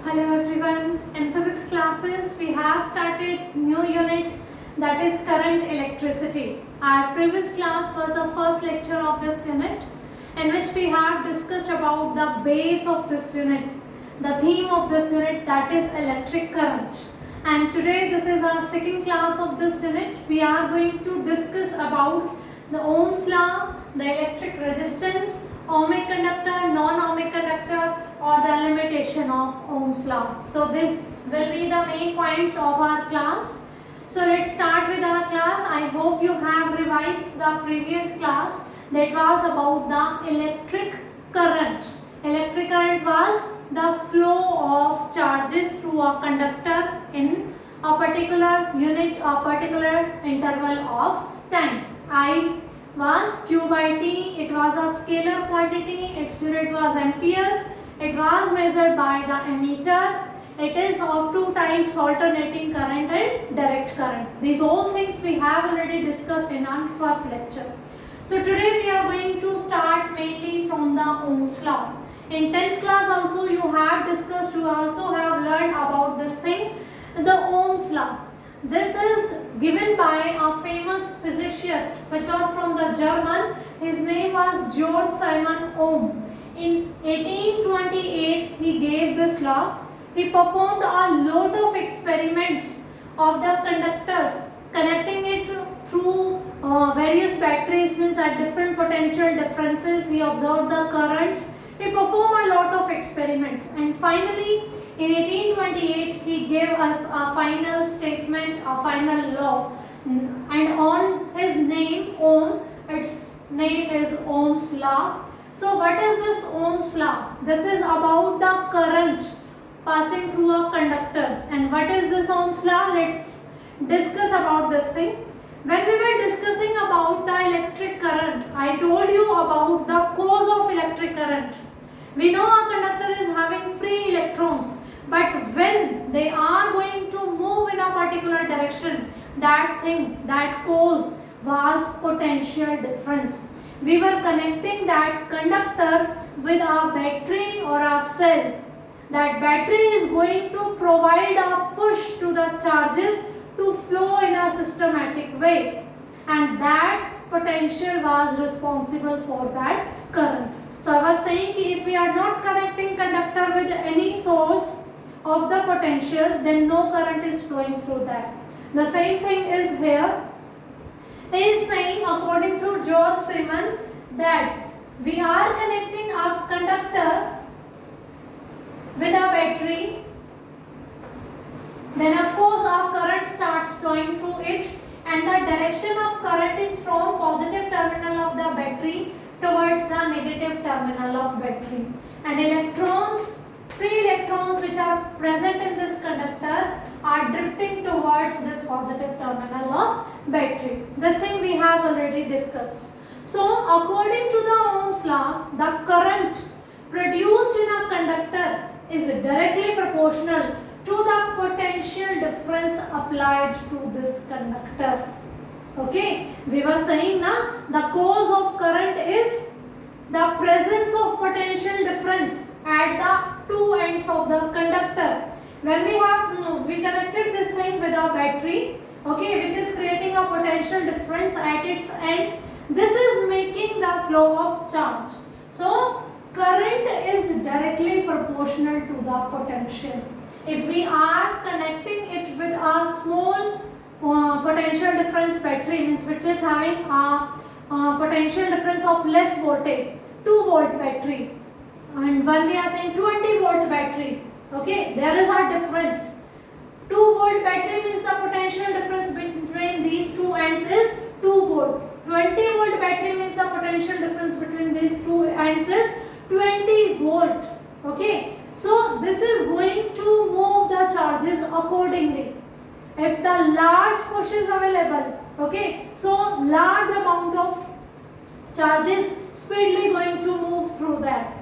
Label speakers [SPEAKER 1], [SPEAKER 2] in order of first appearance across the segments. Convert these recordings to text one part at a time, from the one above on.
[SPEAKER 1] Hello everyone. In physics classes we have started new unit, that is current electricity. Our previous class was the first lecture of this unit, in which we have discussed about the base of this unit, the theme of this unit, that is electric current. And today this is our second class of this unit. We are going to discuss about the Ohm's law, the electric resistance, ohmic conductor, non-ohmic conductor, or the limitation of Ohm's law. So this will be the main points of our class. So let's start with our class. I hope you have revised the previous class that was about the electric current. Electric current was the flow of charges through a conductor in a particular unit, a particular interval of time. I was Q by T. It was a scalar quantity. Its unit was ampere. It was measured by the ammeter. It is of two types, alternating current and direct current. These all things we have already discussed in our first lecture. So today we are going to start mainly from the Ohm's law. In 10th class also you have discussed, you also have learned about this thing, the Ohm's law. This is given by a famous physicist which was from the German. His name was Georg Simon Ohm. In 1828 he gave this law. He performed a lot of experiments of the conductors, connecting it through various batteries, means at different potential differences. He observed the currents. He performed a lot of experiments, and finally in 1828 he gave us a final statement, a final law, and on his name Ohm, its name is Ohm's law. So what is this Ohm's law? This is about the current passing through a conductor. And what is this Ohm's law? Let's discuss about this thing. When we were discussing about the electric current, I told you about the cause of electric current. We know a conductor is having free electrons, but when they are going to move in a particular direction, that thing, that cause was potential difference. We were connecting that conductor with a battery or a cell. That battery is going to provide a push to the charges to flow in a systematic way, and that potential was responsible for that current. So I was saying if we are not connecting conductor with any source of the potential, then no current is flowing through that. The same thing is here. He is saying, according to Georg Simon, that we are connecting a conductor with a battery, then of course our current starts flowing through it, and the direction of current is from positive terminal of the battery towards the negative terminal of battery, and electrons, free electrons which are present in this conductor are drifting towards this positive terminal of battery. This thing we have already discussed. So according to the Ohm's law, the current produced in a conductor is directly proportional to the potential difference applied to this conductor. Okay, we were saying now the cause of current is the presence of potential difference at the two ends of the conductor. When we connected this thing with a battery, okay, which is creating a potential difference at its end, this is making the flow of charge. So current is directly proportional to the potential. If we are connecting it with a small potential difference battery, means which is having a potential difference of less voltage, 2 volt battery, and when we are saying 20 volt battery, okay, there is a difference. 2 volt battery means the potential difference between these two ends is 2 volt. 20 volt battery means the potential difference between these two ends is 20 volt. Okay, so this is going to move the charges accordingly. If the large push is available, okay, so large amount of charges speedily going to move through that.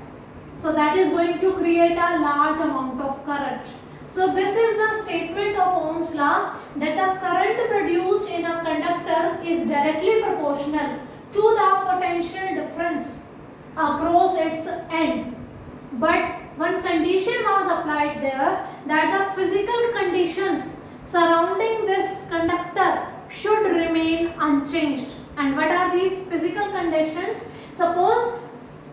[SPEAKER 1] So that is going to create a large amount of current. So this is the statement of Ohm's law, that the current produced in a conductor is directly proportional to the potential difference across its end. But one condition was applied there, that the physical conditions surrounding this conductor should remain unchanged. And what are these physical conditions? Suppose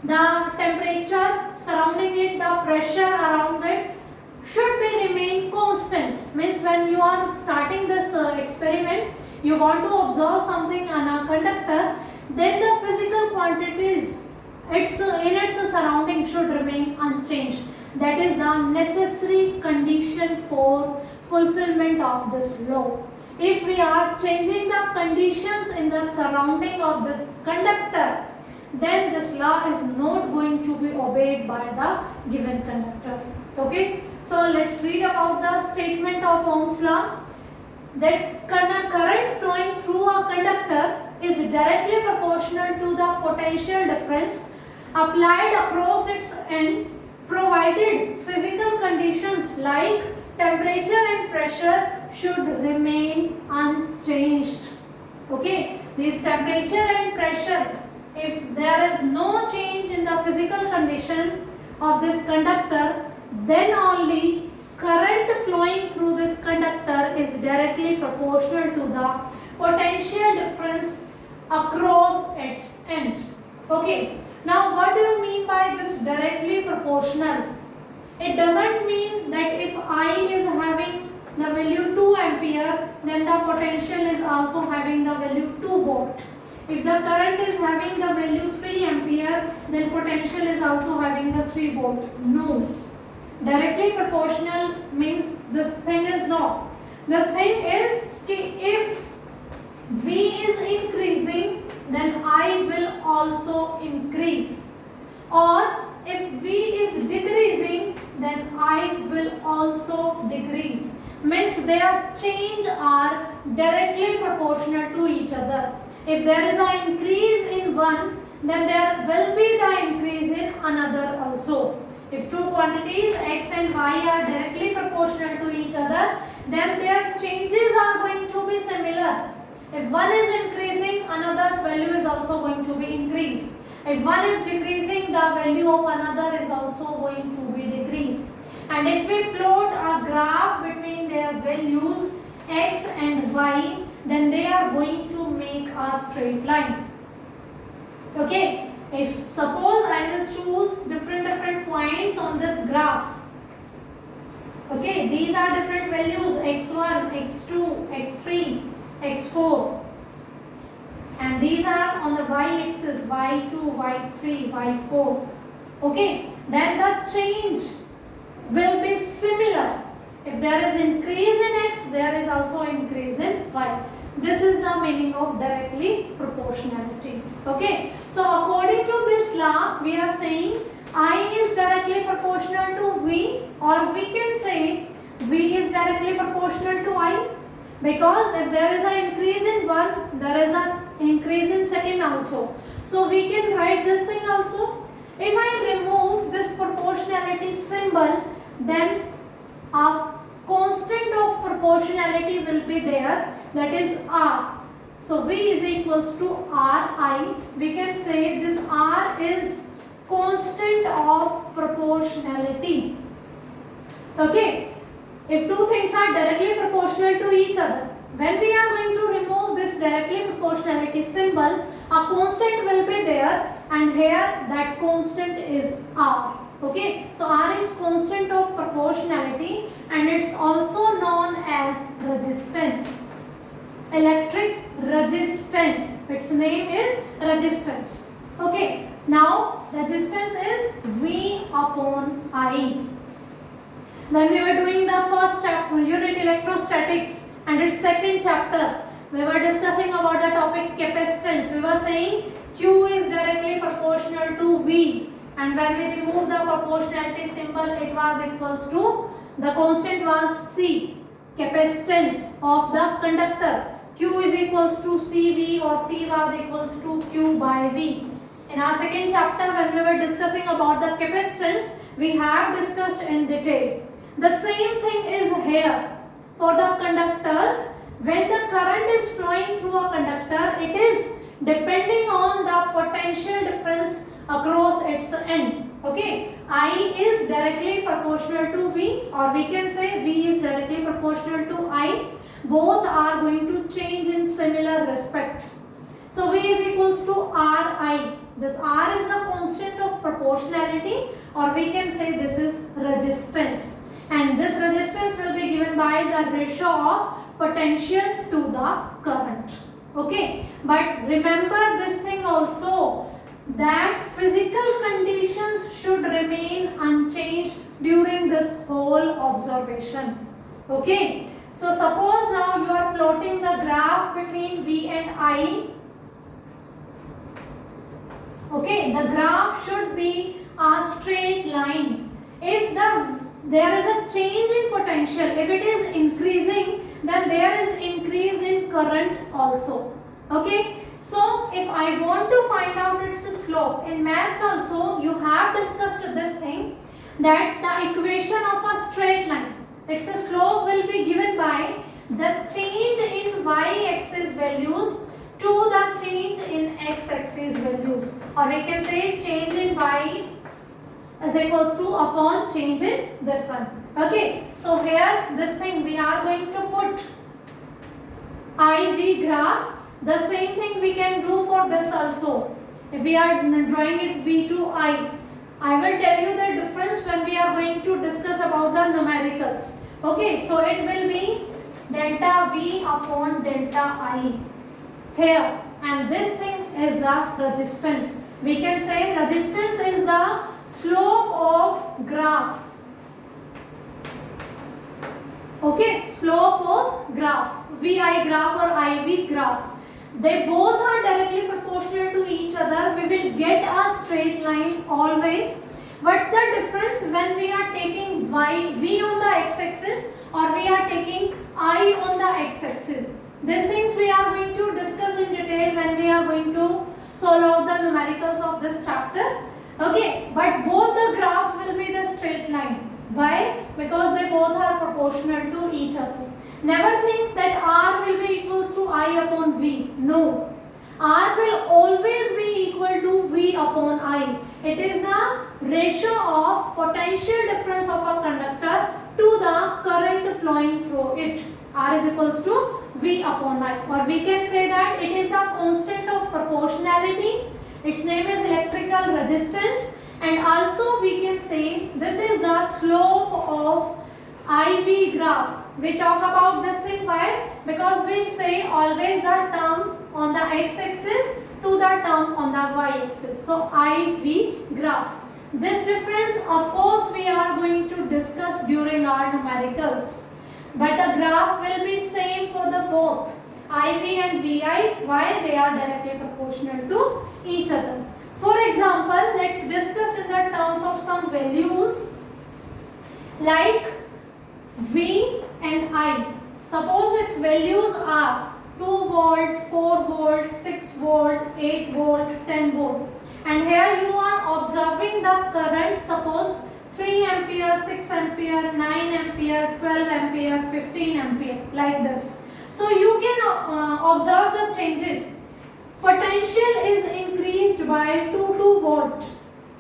[SPEAKER 1] the temperature surrounding it, the pressure around it should be remain constant. Means when you are starting this experiment, you want to observe something on a conductor, then the physical quantities in its surrounding should remain unchanged. That is the necessary condition for fulfillment of this law. If we are changing the conditions in the surrounding of this conductor, then this law is not going to be obeyed by the given conductor. Okay, so let's read about the statement of Ohm's law, that current flowing through a conductor is directly proportional to the potential difference applied across its end, provided physical conditions like temperature and pressure should remain unchanged. Okay, this temperature and pressure, if there is no change in the physical condition of this conductor, then only current flowing through this conductor is directly proportional to the potential difference across its end. Okay, now what do you mean by this directly proportional? It doesn't mean that if I is having the value 2 ampere, then the potential is also having the value 2 volt. If the current is having the value 3 ampere, then potential is also having the 3 volt. No. Directly proportional means this thing is not. This thing is if V is increasing, then I will also increase. Or if V is decreasing, then I will also decrease. Means their change are directly proportional to each other. If there is an increase in one, then there will be the increase in another also. If two quantities x and y are directly proportional to each other, then their changes are going to be similar. If one is increasing, another's value is also going to be increased. If one is decreasing, the value of another is also going to be decreased. And if we plot a graph between their values x and y, then they are going to make a straight line. Okay. If suppose I will choose different points on this graph. Okay, these are different values x1, x2, x3, x4. And these are on the y-axis, y2, y3, y4. Okay, then the change will be similar. If there is increase in x, there is also increase in y. This is the meaning of directly proportionality. Okay, so according to this law, we are saying I is directly proportional to V, or we can say V is directly proportional to I, because if there is an increase in one, there is an increase in second also. So we can write this thing also. If I remove this proportionality symbol, then a constant of proportionality will be there, that is R. So V is equals to Ri. We can say this R is constant of proportionality. Okay, if two things are directly proportional to each other, when we are going to remove this directly proportionality symbol, a constant will be there, and here that constant is R. Okay, so R is constant of proportionality, and it's also known as resistance. Electric resistance. Its name is resistance. Okay, now resistance is V upon I. When we were doing the first chapter, unit electrostatics, and its second chapter, we were discussing about the topic capacitance. We were saying Q is directly proportional to V. And when we remove the proportionality symbol, it was equals to, the constant was C, capacitance of the conductor. Q is equals to CV, or C was equals to Q by V. In our second chapter, when we were discussing about the capacitance, we have discussed in detail. The same thing is here. For the conductors, when the current is flowing through a conductor, it is depending on the potential difference across its end. Okay, I is directly proportional to V, or we can say V is directly proportional to I. Both are going to change in similar respects. So V is equals to Ri. This R is the constant of proportionality, or we can say this is resistance. And this resistance will be given by the ratio of potential to the current. Okay, but remember this thing also, that physical conditions should remain unchanged during this whole observation. Okay, so suppose now you are plotting the graph between V and I. Okay, the graph should be a straight line. If there is a change in potential, if it is increasing, then there is increase in current also. Okay, so if I want to find out its slope, in maths also you have discussed this thing, that the equation of a straight line, its slope will be given by the change in y-axis values to the change in x-axis values, or we can say change in y is equals to upon change in this one. Okay, so here this thing we are going to put IV graph. The same thing we can do for this also. If we are drawing it V to I will tell you the difference when we are going to discuss about the numericals. Okay, so it will be delta V upon delta I here, and this thing is the resistance. We can say resistance is the slope of graph. Okay, slope of graph, VI graph or IV graph. They both are directly proportional to each other. We will get a straight line always. What's the difference when we are taking V on the x-axis or we are taking I on the x-axis? These things we are going to discuss in detail when we are going to solve out the numericals of this chapter. Okay, but both the graphs will be the straight line. Why? Because they both are proportional to each other. Never think that R will be equals to I upon V. No. R will always be equal to V upon I. It is the ratio of potential difference of a conductor to the current flowing through it. R is equals to V upon I. Or we can say that it is the constant of proportionality. Its name is electrical resistance. And also we can say this is the slope of IV graph. We talk about this thing why? Because we say always the term on the x-axis to the term on the y-axis. So IV graph. This difference of course we are going to discuss during our numericals. But the graph will be same for the both IV and VI. Why? They are directly proportional to each other. For example, let's discuss in the terms of some values like V and I. Suppose its values are 2 volt, 4 volt, 6 volt, 8 volt, 10 volt. And here you are observing the current, suppose 3 ampere, 6 ampere, 9 ampere, 12 ampere, 15 ampere, like this. So you can observe the changes. Potential is increased by 2 to volt.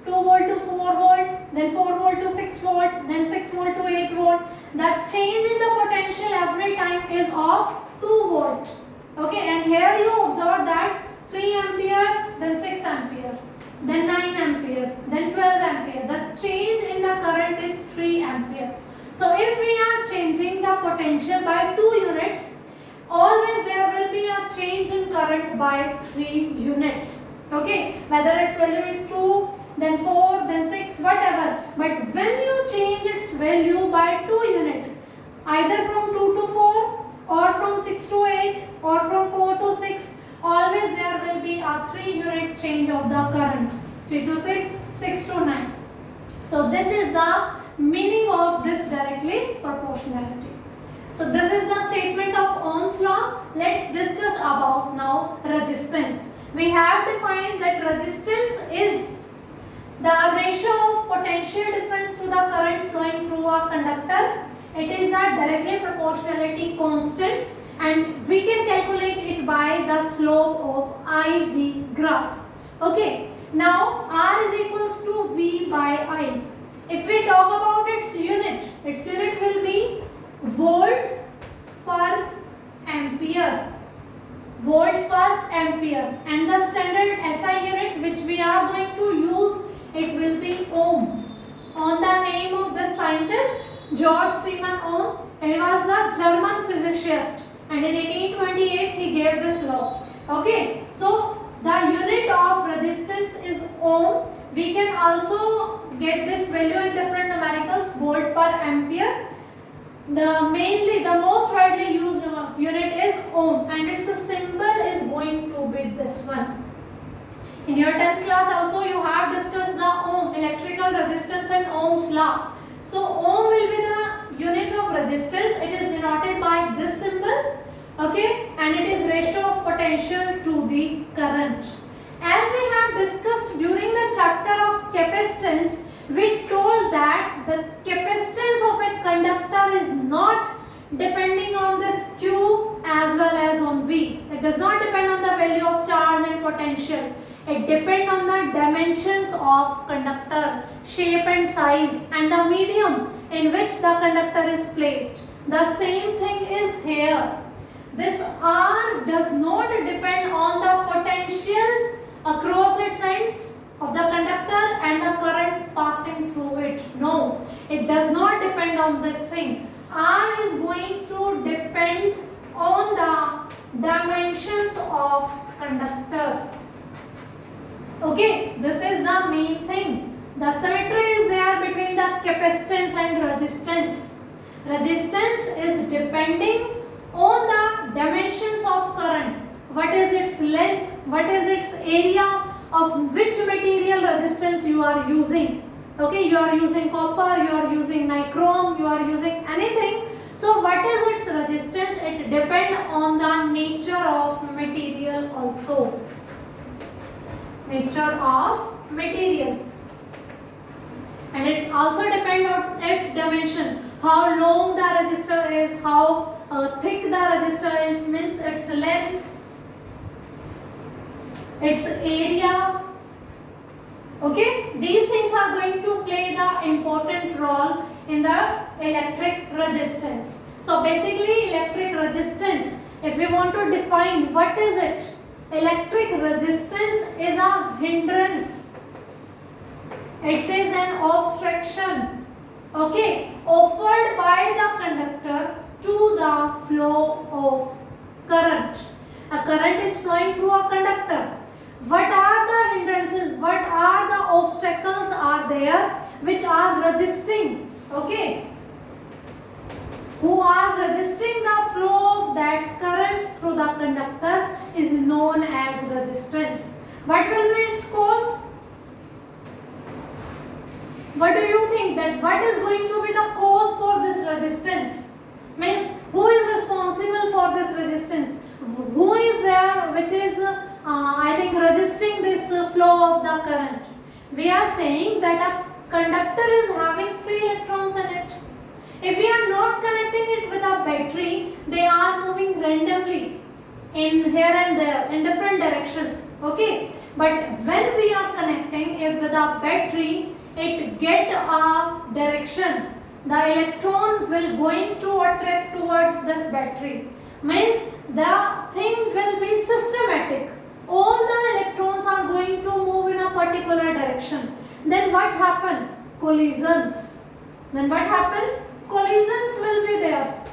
[SPEAKER 1] 2 volt to 4 volt, then 4 volt to 6 volt, then 6 volt to 8 volt. The change in the potential every time is of 2 volt. Okay, and here you observe that 3 ampere, then 6 ampere, then 9 ampere, then 12 ampere. The change in the current is 3 ampere. So if we are changing the potential by 2 units, always there will be a change in current by 3 units. Okay, whether its value is 2, then 4, then 6, whatever. But when you change its value by 2 unit, either from 2 to 4 or from 6 to 8 or from 4 to 6, always there will be a 3 unit change of the current. 3 to 6, 6 to 9. So this is the meaning of this directly proportionality. So this is the statement of Ohm's law. Let's discuss about now resistance. We have defined that resistance is the ratio of potential difference to the current flowing through a conductor. It is the directly proportionality constant, and we can calculate it by the slope of IV graph. Okay, now R is equals to V by German physicist, and in 1828 he gave this law. Okay, so the unit of resistance is ohm. We can also get this value in different numericals, volt per ampere. The most widely used unit is ohm, and its symbol is going to be this one. In your 10th class also you have discussed the ohm, electrical resistance and Ohm's law. So ohm will be the unit of resistance. It is denoted by this symbol, okay, and it is ratio of potential to the current. As we have discussed during the chapter of capacitance, we told that the capacitance of a conductor is not depending on this Q as well as on V. It does not depend on the value of charge and potential. It depends on the dimensions of conductor, shape and size, and the medium in which the conductor is placed. The same thing is here. This R does not depend on the potential across its ends of the conductor and the current passing through it. No, it does not depend on this thing. R is going to depend on the dimensions of conductor. Okay, this is the main thing. The symmetry is there between the capacitance and resistance. Resistance is depending on the dimensions of current. What is its length? What is its area? Of which material resistance you are using. Okay, you are using copper, you are using nichrome, you are using anything. So what is its resistance? It depends on the nature of material also. Nature of material. And it also depends on its dimension. How long the resistor is, how thick the resistor is, means its length, its area. Okay, these things are going to play the important role in the electric resistance. So basically electric resistance, if we want to define what is it, electric resistance is a hindrance. It is an obstruction, okay, offered by the conductor to the flow of current. A current is flowing through a conductor. What are the hindrances? What are the obstacles are there which are resisting? Okay, who are resisting the flow of that current through the conductor is known as resistance. What will be its cause? What do you think that what is going to be the cause for this resistance? Means who is responsible for this resistance? Who is there which is I think resisting this flow of the current? We are saying that a conductor is having free electrons in it. If we are not connecting it with a battery, they are moving randomly in here and there in different directions. Okay, but when we are connecting it with a battery, it get a direction. The electron will going to attract towards this battery. Means the thing will be systematic. All the electrons are going to move in a particular direction. Then what happen? Collisions. Then what happen? Collisions will be there.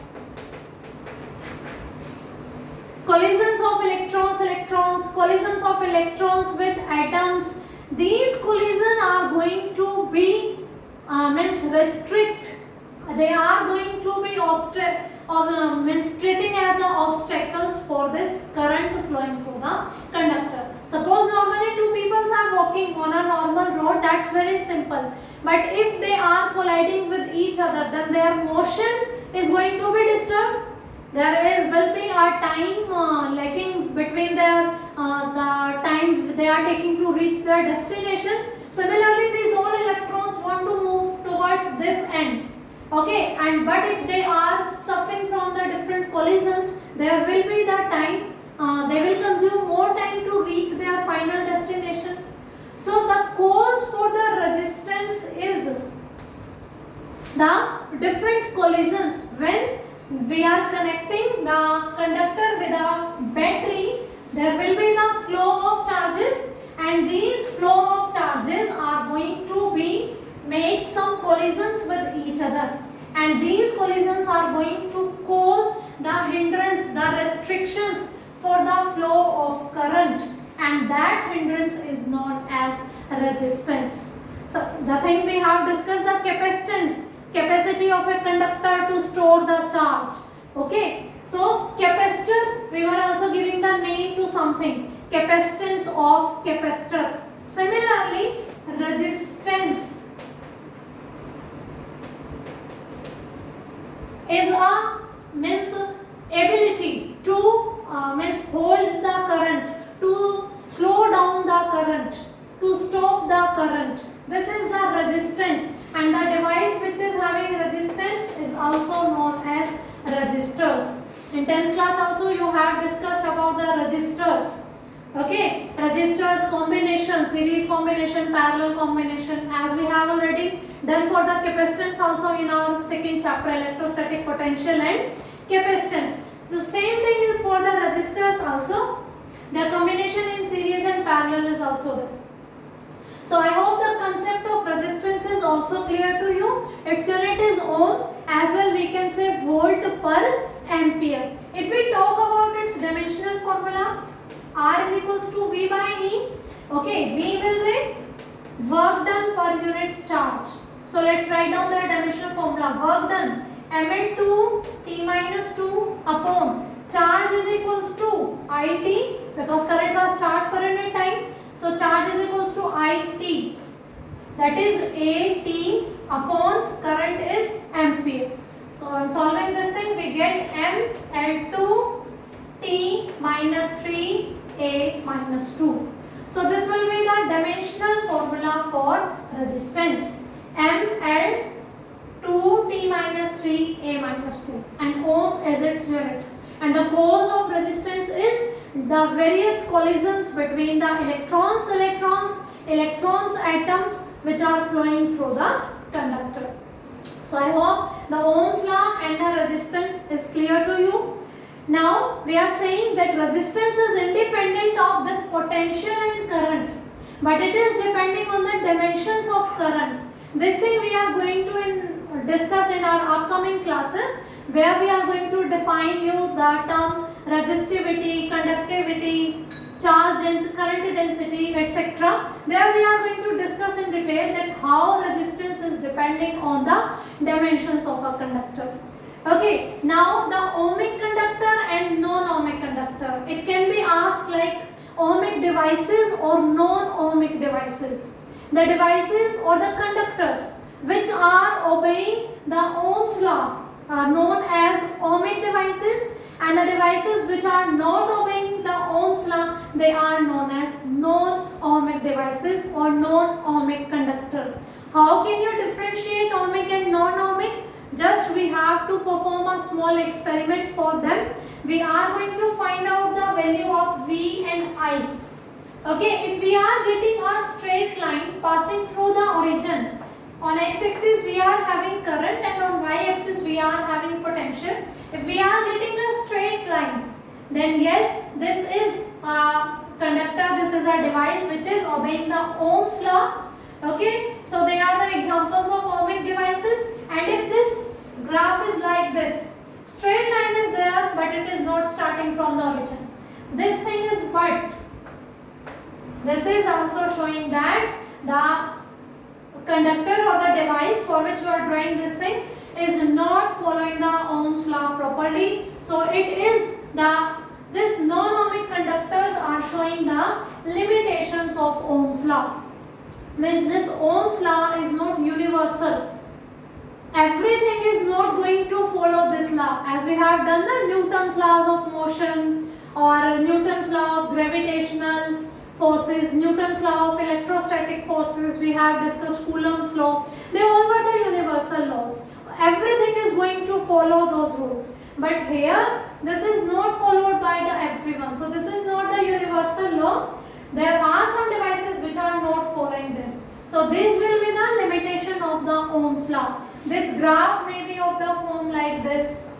[SPEAKER 1] Collisions of electrons, collisions of electrons with atoms. These collisions are going to be means restrict. They are going to be means treating as the obstacles for this current flowing through the conductor. Suppose normally two people are walking on a normal road, that's very simple. But if they are colliding with each other, then their motion is going to be disturbed. There will be a time lacking between their the time they are taking to reach their destination. Similarly, these all electrons want to move towards this end. Okay, and but if they are suffering from the different collisions, there will be the time, they will consume more time to reach their final destination. So the cause for the resistance is the different collisions. When we are connecting the conductor with a battery, there will be the flow of charges, and these flow of charges are going to be make some collisions with each other, and these collisions are going to cause the hindrance, the restrictions for the flow of current, and that hindrance is known as resistance. So the thing we have discussed, the capacitance, capacity of a conductor to store the charge. Okay, so capacitor, we were also giving the name to something, capacitance of capacitor. Similarly, resistance is a means ability to means hold the current, to slow down the current, to stop the current. This is the resistance, and the device which is having resistance is also known as resistors. In 10th class also you have discussed about the resistors. Okay, resistors combination, series combination, parallel combination, as we have already done for the capacitance also in our second chapter, electrostatic potential and capacitance. The same thing is for the resistors also. The combination in series and parallel is also there. So I hope the concept of resistance is also clear to you. Its unit is ohm, as well we can say volt per ampere. If we talk about its dimensional formula, R is equals to V by E. Okay, V will be work done per unit charge. So let's write down the dimensional formula. Work done ml2 t minus 2 upon charge is equals to IT, because current was charged per unit time. So charge is equals to IT, that is AT upon current is ampere. So on solving this thing we get ml2 t minus 3 a minus 2. So this will be the dimensional formula for resistance. ml 2t minus 3 a minus 2, and ohm is its units. And the cause of resistance is the various collisions between the electrons, atoms which are flowing through the conductor. So I hope the Ohm's law and the resistance is clear to you. Now we are saying that resistance is independent of this potential and current, but it is depending on the dimensions of current. This thing we are going to discuss in our upcoming classes, where we are going to define you the term resistivity, conductivity, charge density, current density, etc. There we are going to discuss in detail that how resistance is depending on the dimensions of a conductor. Okay, now the ohmic conductor and non-ohmic conductor. It can be asked like ohmic devices or non-ohmic devices. The devices or the conductors which are obeying the Ohm's law are known as ohmic devices, and the devices which are not obeying the Ohm's law, they are known as non-ohmic devices or non-ohmic conductor. How can you differentiate ohmic and non-ohmic? Just we have to perform a small experiment for them. We are going to find out the value of V and I. Okay, if we are getting a straight line passing through the origin, on x-axis we are having current and on y-axis we are having potential. If we are getting a straight line, then yes, this is a conductor, this is a device which is obeying the Ohm's law. Okay, so they are the examples of ohmic devices. And if this graph is like this, straight line is there but it is not starting from the origin. This thing is what? This is also showing that the conductor or the device for which you are drawing this thing is not following the Ohm's law properly. So it is this non-ohmic conductors are showing the limitations of Ohm's law. Means this Ohm's law is not universal. Everything is not going to follow this law, as we have done the Newton's laws of motion or Newton's law of gravitational forces, Newton's law of electrostatic forces, we have discussed Coulomb's law. They all were the universal laws. Everything is going to follow those rules. But here, this is not followed by the everyone. So this is not the universal law. There are some devices which are not following this. So this will be the limitation of the Ohm's law. This graph may be of the form like this.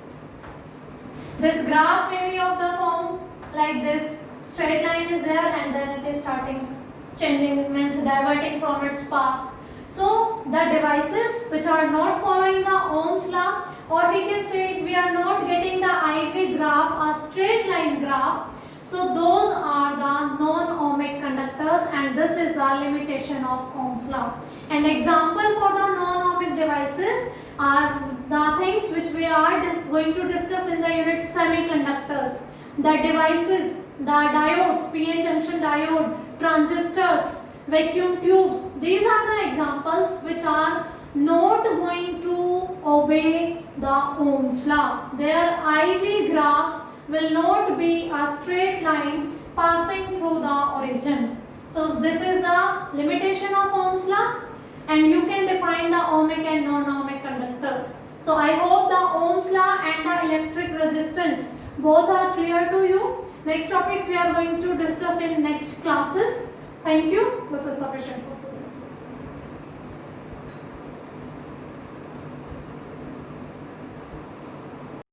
[SPEAKER 1] This graph may be of the form like this. Straight line is there and then it is starting changing, means diverting from its path. So the devices which are not following the Ohm's law, or we can say if we are not getting the IV graph, a straight line graph, so those are the non-ohmic conductors, and this is the limitation of Ohm's law. An example for the non-ohmic devices are the things which we are going to discuss in the unit semiconductors. The devices, the diodes, PN junction diode, transistors, vacuum tubes, these are the examples which are not going to obey the Ohm's law. Their IV graphs will not be a straight line passing through the origin. So this is the limitation of Ohm's law, and you can define the ohmic and non-ohmic conductors. So I hope the Ohm's law and the electric resistance both are clear to you. Next topics we are going to discuss in next classes. Thank you. This is sufficient for